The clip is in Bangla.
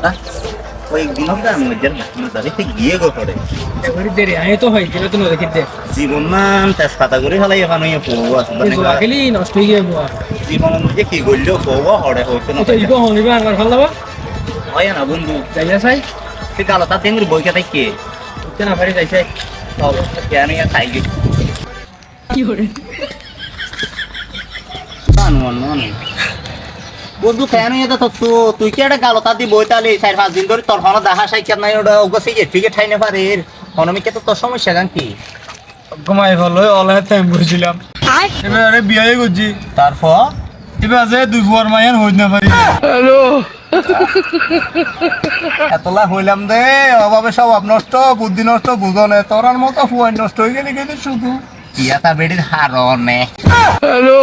কথা ওই দিনটা মধ্যে না যাবে গিয়ে গো পড়ে এবারে দেরি আয় তো হয় যেটা তো দেখি দে জীবন মান তেজপাতা করে ফেলাই এখন ওই পোয়া খেলি নষ্ট হয়ে গিয়ে বুয়া জীবন মধ্যে কি করলো পোয়া হড়ে হইতো না তো ইগো হনিবা আর ভাল লাগা হয় না বন্ধু যাইয়া চাই তুই কালো তার তেমনি বই খাতাই কে কেন পারি যাইছে কেন খাই গে কি করে বন্ধু কেন এটা তো তুই কি একটা গালো তার দি বই তালি 4-5 দিন ধরে তোর হলো দেখা সাইকেল নাই ওটা ওগো সেই ঠিক ঠাই না পারে অনমিকে তো তোর সমস্যা গান কি ঘুমাই ভালো অনলাইন টাইম বসছিলাম এবারে বিয়ে করছি তারপর এবার আছে দুই ফুয়ার মায়ের হই না পারি হ্যালো এতলা হইলাম দে অভাবে সব নষ্ট বুদ্ধি নষ্ট বুঝনে তোরার মতো ফুয়াই নষ্ট হয়ে গেলি কিন্তু শুধু ইয়াতা বেডির হারনে হ্যালো